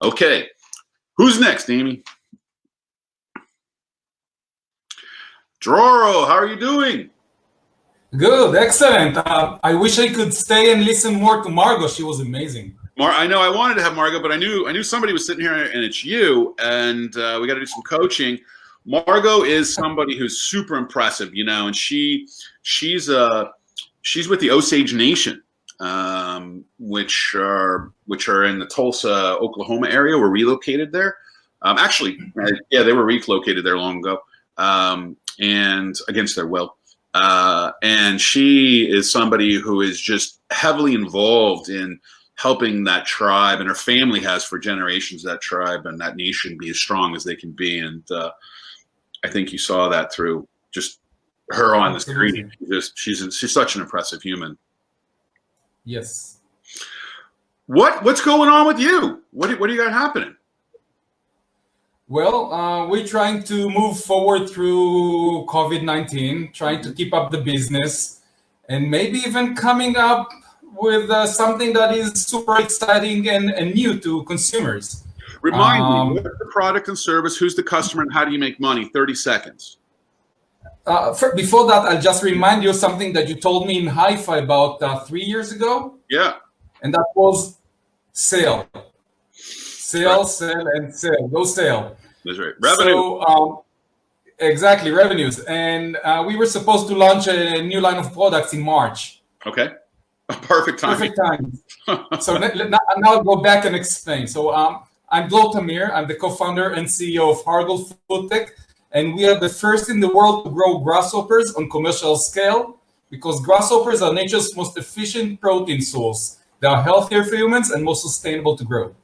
Okay, who's next, Amy? Dror, how are you doing? Good, excellent. I wish I could stay and listen more to Margot. She was amazing. I know I wanted to have Margot, but I knew somebody was sitting here, and it's you. And we got to do some coaching. Margot is somebody who's super impressive, and she's with the Osage Nation, which are in the Tulsa, Oklahoma area. We're relocated there. They were relocated there long ago, and against their will. And she is somebody who is just heavily involved in helping that tribe, and her family has for generations, that tribe and that nation be as strong as they can be. And I think you saw that through just her on the screen. She's such an impressive human. Yes. What's going on with you? What do you got happening? Well, we're trying to move forward through COVID-19, trying to keep up the business, and maybe even coming up with something that is super exciting and new to consumers. Remind me, what's the product and service? Who's the customer, and how do you make money? 30 seconds. Before that, I'll just remind you of something that you told me in Hi-Fi about 3 years ago. Yeah. And that was sale. Sell, and sell. Go sell. That's right. Revenue. So, exactly, revenues. And we were supposed to launch a new line of products in March. Okay. Perfect time. Perfect time. So now I'll go back and explain. So I'm Dror Tamir. I'm the co-founder and CEO of Hargle Food Tech. And we are the first in the world to grow grasshoppers on commercial scale, because grasshoppers are nature's most efficient protein source. They are healthier for humans and more sustainable to grow.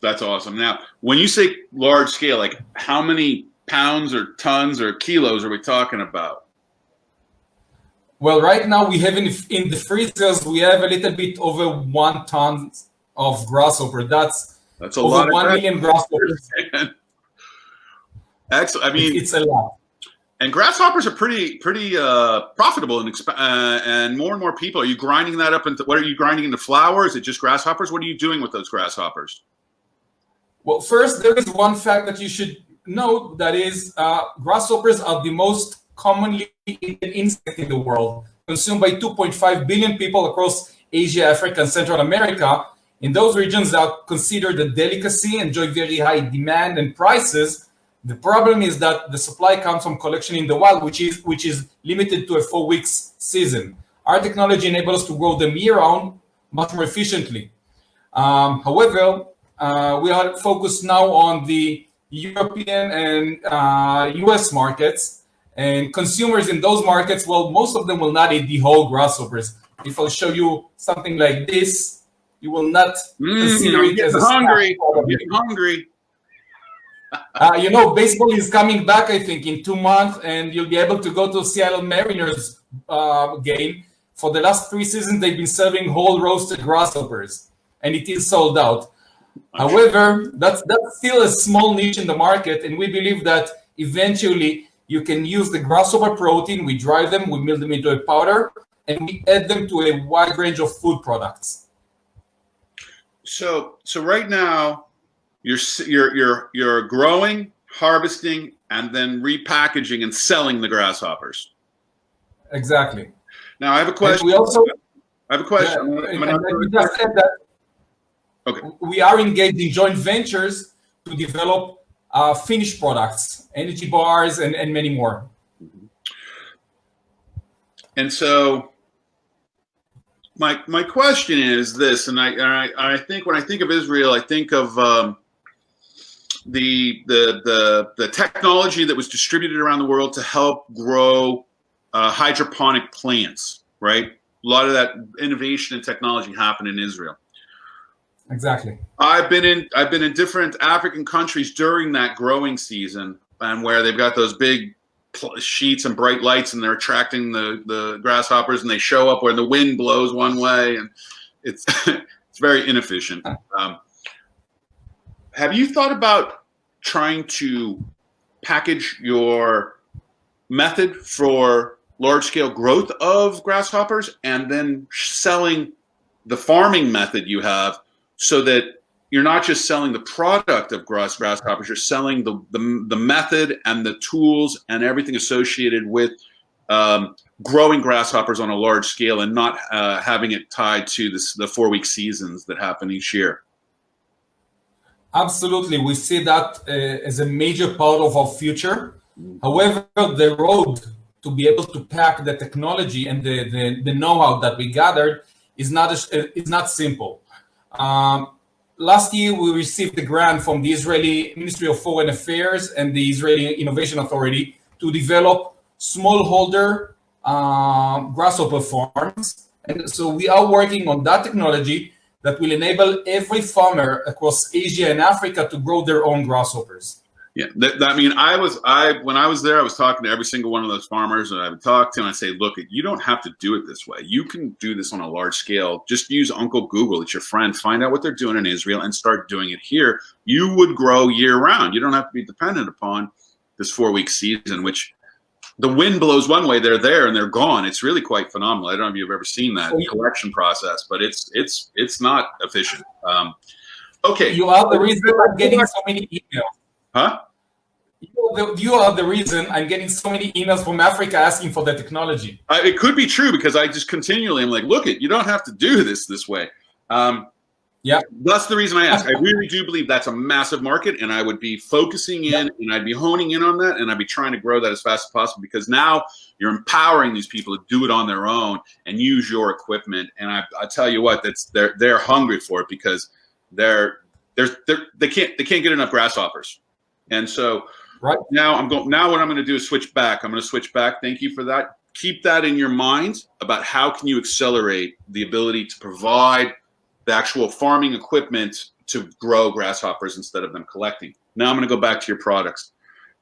That's awesome. Now, when you say large scale, like how many pounds or tons or kilos are we talking about? Well, right now we have in the freezers, we have a little bit over 1 ton of grasshopper. That's a over lot of 1 million grasshoppers. Excellent. I mean, it's a lot. And grasshoppers are pretty profitable, and more people. Are you grinding that up into, what are you grinding into flour? Is it just grasshoppers? What are you doing with those grasshoppers? Well, first, there is one fact that you should know, that is grasshoppers are the most commonly eaten insect in the world, consumed by 2.5 billion people across Asia, Africa, and Central America. In those regions, they are considered a delicacy, enjoy very high demand and prices. The problem is that the supply comes from collection in the wild, which is limited to a 4 weeks season. Our technology enables us to grow them year-round much more efficiently. However, we are focused now on the European and US markets, and consumers in those markets, well, most of them will not eat the whole grasshoppers. If I'll show you something like this, you will not consider it as a hungry. I'm getting hungry. Baseball is coming back, I think, in 2 months, and you'll be able to go to Seattle Mariners game. For the last 3 seasons, they've been serving whole roasted grasshoppers, and it is sold out. However, that's still a small niche in the market, and we believe that eventually you can use the grasshopper protein. We dry them, we mill them into a powder, and we add them to a wide range of food products. So right now, you're growing, harvesting, and then repackaging and selling the grasshoppers. Exactly. Now I have a question. I have a question. Okay. We are engaged in joint ventures to develop finished products, energy bars, and many more. And so my question is this, and I think when I think of Israel, I think of the technology that was distributed around the world to help grow hydroponic plants, right? A lot of that innovation and technology happened in Israel. Exactly. I've been in different African countries during that growing season, and where they've got those big sheets and bright lights, and they're attracting the grasshoppers, and they show up when the wind blows one way, and it's it's very inefficient. Have you thought about trying to package your method for large-scale growth of grasshoppers, and then selling the farming method you have, so that you're not just selling the product of grasshoppers, you're selling the method and the tools and everything associated with growing grasshoppers on a large scale, and not having it tied to the 4-week seasons that happen each year. Absolutely. We see that as a major part of our future. However, the road to be able to pack the technology and the know-how that we gathered is not simple. Last year, we received the grant from the Israeli Ministry of Foreign Affairs and the Israeli Innovation Authority to develop smallholder grasshopper farms. And so we are working on that technology that will enable every farmer across Asia and Africa to grow their own grasshoppers. Yeah, I mean, when I was there, I was talking to every single one of those farmers, and I would talk to them. I say, look, you don't have to do it this way. You can do this on a large scale. Just use Uncle Google. It's your friend. Find out what they're doing in Israel and start doing it here. You would grow year round. You don't have to be dependent upon this 4-week season, which the wind blows one way, they're there and they're gone. It's really quite phenomenal. I don't know if you've ever seen that collection process, but it's not efficient. Okay. You are the reason I'm getting so many emails. Huh? You are the reason I'm getting so many emails from Africa asking for the technology. It could be true, because I just continually am like, look, you don't have to do this way. Yeah, that's the reason I ask. I really do believe that's a massive market, and I would be focusing in and I'd be honing in on that, and I'd be trying to grow that as fast as possible, because now you're empowering these people to do it on their own and use your equipment. And I tell you what, they're hungry for it, because they can't get enough grasshoppers. And so now what I'm going to do is switch back. I'm going to switch back. Thank you for that. Keep that in your mind about how can you accelerate the ability to provide the actual farming equipment to grow grasshoppers instead of them collecting. Now I'm going to go back to your products.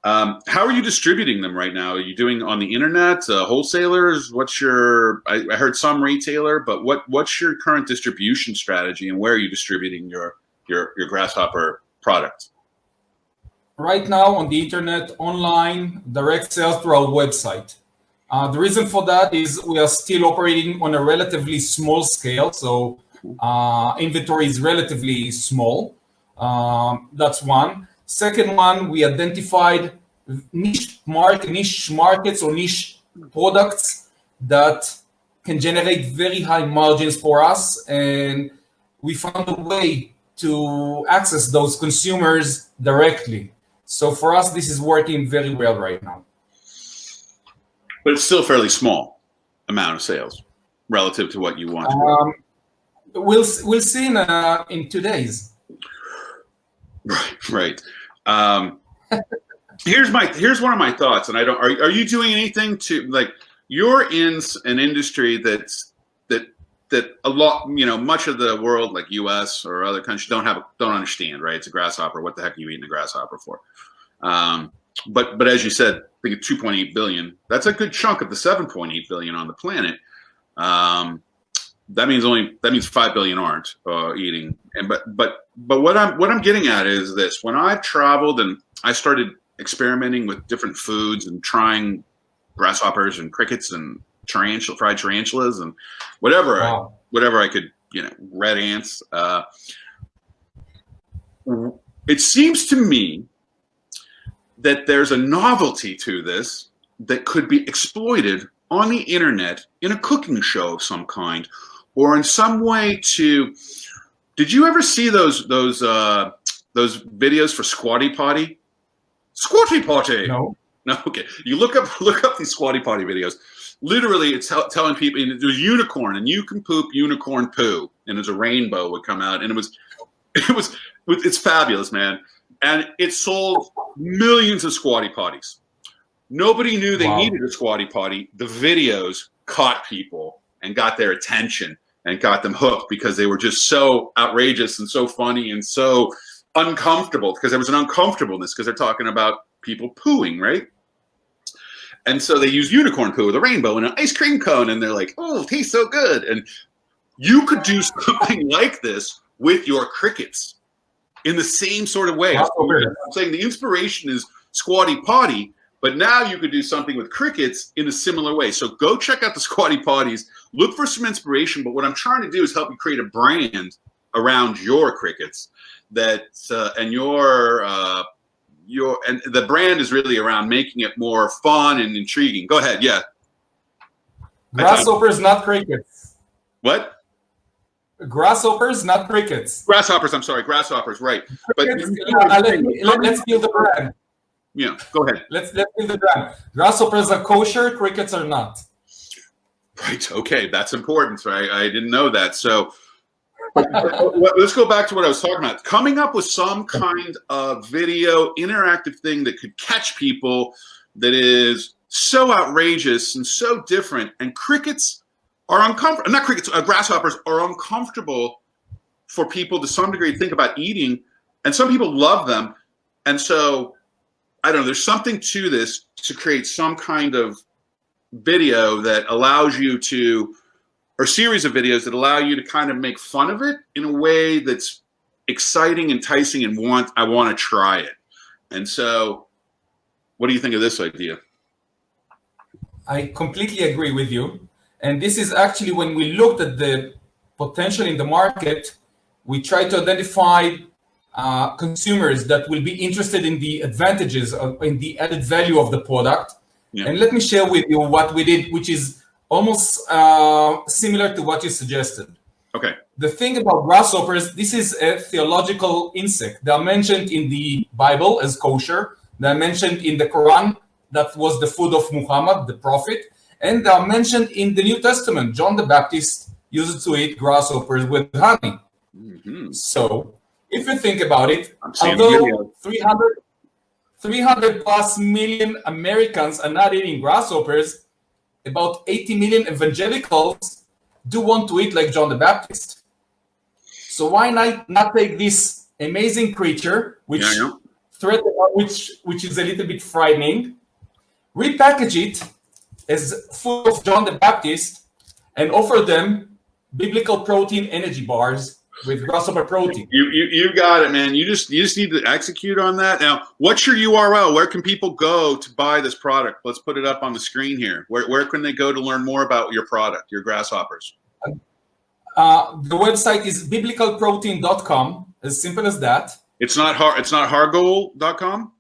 How are you distributing them right now? Are you doing on the internet, wholesalers? What's your? I heard some retailer, but what's your current distribution strategy, and where are you distributing your grasshopper product? Right now on the internet, online, direct sales through our website. The reason for that is we are still operating on a relatively small scale, so inventory is relatively small. That's one. Second one, we identified niche markets or niche products that can generate very high margins for us, and we found a way to access those consumers directly. So for us, this is working very well right now. But it's still a fairly small amount of sales relative to what you want. We'll see in 2 days. Right. Here's one of my thoughts, and are you doing anything to, like, you're in an industry that a lot, much of the world, like US or other countries, don't understand, right? It's a grasshopper. What the heck are you eating a grasshopper for? But as you said, I think 2.8 billion, that's a good chunk of the 7.8 billion on the planet. That means 5 billion aren't eating. But what I'm getting at is this: when I've traveled and I started experimenting with different foods and trying grasshoppers and crickets and fried tarantulas and whatever I could, red ants. It seems to me that there's a novelty to this that could be exploited on the internet in a cooking show of some kind, or in some way to. Did you ever see those videos for Squatty Potty? Squatty Potty. No. No. Okay. You look up these Squatty Potty videos. Literally, it's telling people, and there's unicorn, and you can poop unicorn poo, and there's a rainbow would come out, and it's fabulous, man. And it sold millions of Squatty Potties. Nobody knew they needed a Squatty Potty. The videos caught people and got their attention and got them hooked, because they were just so outrageous and so funny and so uncomfortable, because there was an uncomfortableness, because they're talking about people pooing, right? And so they use unicorn poo with a rainbow and an ice cream cone, and they're like, oh, it tastes so good. And you could do something like this with your crickets in the same sort of way. I'm saying the inspiration is Squatty Potty, but now you could do something with crickets in a similar way. So go check out the Squatty Potties, look for some inspiration. But what I'm trying to do is help you create a brand around your crickets that and and the brand is really around making it more fun and intriguing. Go ahead. Yeah. Grasshoppers, not crickets. What? Grasshoppers, not crickets. Grasshoppers. I'm sorry. Grasshoppers. Right. But let's build the brand. Yeah. Go ahead. Let's build the brand. Grasshoppers are kosher. Crickets are not. Right. Okay. That's important. Right. I didn't know that. So let's go back to what I was talking about. Coming up with some kind of video interactive thing that could catch people that is so outrageous and so different. And crickets are uncomfortable. Not crickets. Grasshoppers are uncomfortable for people to some degree to think about eating. And some people love them. And so, I don't know, there's something to this to create some kind of video that allows you to, or series of videos that allow you to kind of make fun of it in a way that's exciting, enticing, and I want to try it. And so, what do you think of this idea? I completely agree with you. And this is actually when we looked at the potential in the market, we tried to identify consumers that will be interested in the advantages in the added value of the product. Yeah. And let me share with you what we did, which is almost similar to what you suggested. Okay. The thing about grasshoppers, this is a theological insect. They are mentioned in the Bible as kosher. They are mentioned in the Quran. That was the food of Muhammad, the prophet. And they are mentioned in the New Testament. John the Baptist used to eat grasshoppers with honey. Mm-hmm. So if you think about it, although 300 plus million Americans are not eating grasshoppers, about 80 million evangelicals do want to eat like John the Baptist. So why not take this amazing creature, which is a little bit frightening, repackage it as food of John the Baptist, and offer them biblical protein energy bars with grasshopper protein. You got it, man. You just need to execute on that. Now, what's your URL? Where can people go to buy this product? Let's put it up on the screen here. Where can they go to learn more about your product, your grasshoppers? The website is biblicalprotein.com. As simple as that. It's not hargoal.com?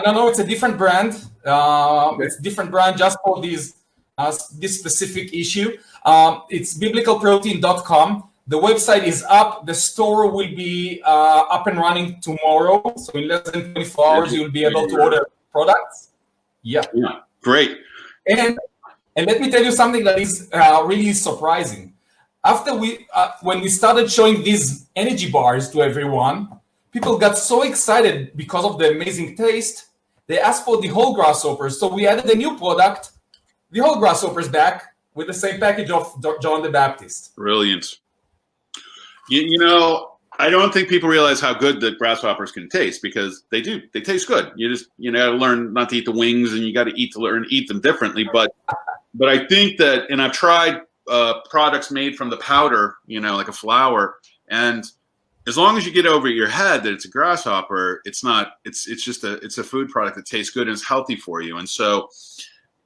No, it's a different brand. It's a different brand just for this specific issue. It's biblicalprotein.com. The website is up. The store will be up and running tomorrow. So in less than 24 hours, you'll be able to order products. Yeah. Great. And let me tell you something that is really surprising. After when we started showing these energy bars to everyone, people got so excited because of the amazing taste. They asked for the whole grasshoppers. So we added a new product, the whole grasshoppers back with the same package of John the Baptist. Brilliant. You know, I don't think people realize how good the grasshoppers can taste, because they do. They taste good. You got to learn not to eat the wings, and you got to learn to eat them differently. But I think that, and I've tried products made from the powder, like a flour, and as long as you get over your head that it's a grasshopper, it's not. It's just a food product that tastes good and is healthy for you. And so,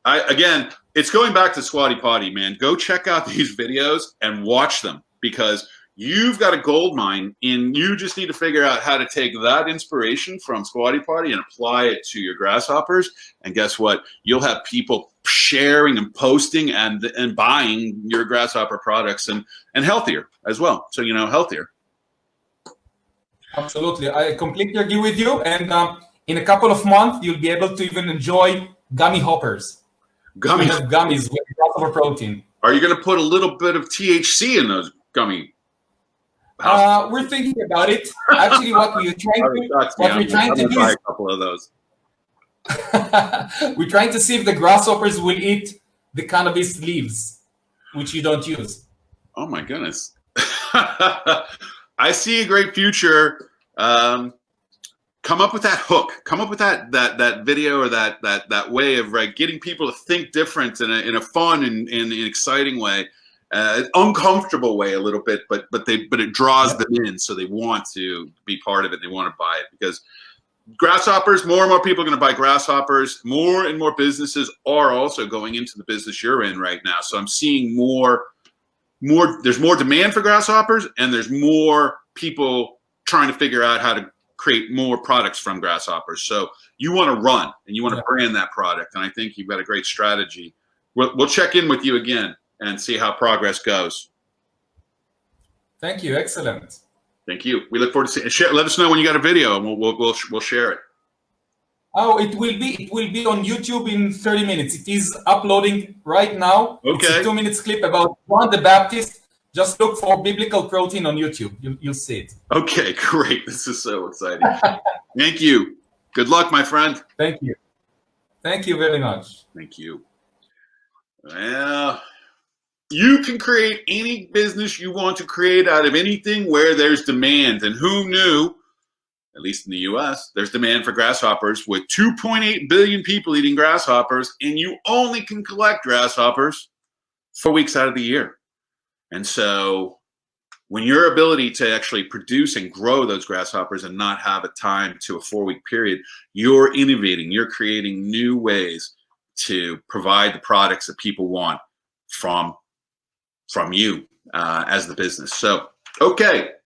it's going back to Squatty Potty, man. Go check out these videos and watch them, because you've got a gold mine, and you just need to figure out how to take that inspiration from Squatty Potty and apply it to your grasshoppers. And guess what? You'll have people sharing and posting and buying your grasshopper products and healthier as well. So, healthier. Absolutely. I completely agree with you. And in a couple of months, you'll be able to even enjoy gummy hoppers. Gummies with grasshopper protein. Are you going to put a little bit of THC in those gummy? We're thinking about it. Actually, what we're trying to do is a couple of those. We're trying to see if the grasshoppers will eat the cannabis leaves, which you don't use. Oh my goodness! I see a great future. Come up with that hook. Come up with that video or that way of getting people to think different in a fun and exciting way. Uncomfortable way a little bit, but it draws them in, so they want to be part of it. They want to buy it, because grasshoppers, more and more people are going to buy grasshoppers. More and more businesses are also going into the business you're in right now. So I'm seeing more. There's more demand for grasshoppers, and there's more people trying to figure out how to create more products from grasshoppers. So you want to run and you want to brand that product. And I think you've got a great strategy. We'll check in with you again and see how progress goes. Thank you. Excellent. Thank you. We look forward to seeing it. Let us know when you got a video and we'll share it. Oh, it will be on YouTube in 30 minutes. It is uploading right now. Okay. It's a 2 minute clip about John the Baptist. Just look for biblical protein on YouTube. You'll see it. Okay, great. This is so exciting. Thank you. Good luck, my friend. Thank you. Thank you very much. Thank you. Well, you can create any business you want to create out of anything where there's demand. And who knew, at least in the US, there's demand for grasshoppers with 2.8 billion people eating grasshoppers, and you only can collect grasshoppers 4 weeks out of the year. And so when your ability to actually produce and grow those grasshoppers and not have a time to a 4 week period, you're innovating, you're creating new ways to provide the products that people want from you as the business. So, okay.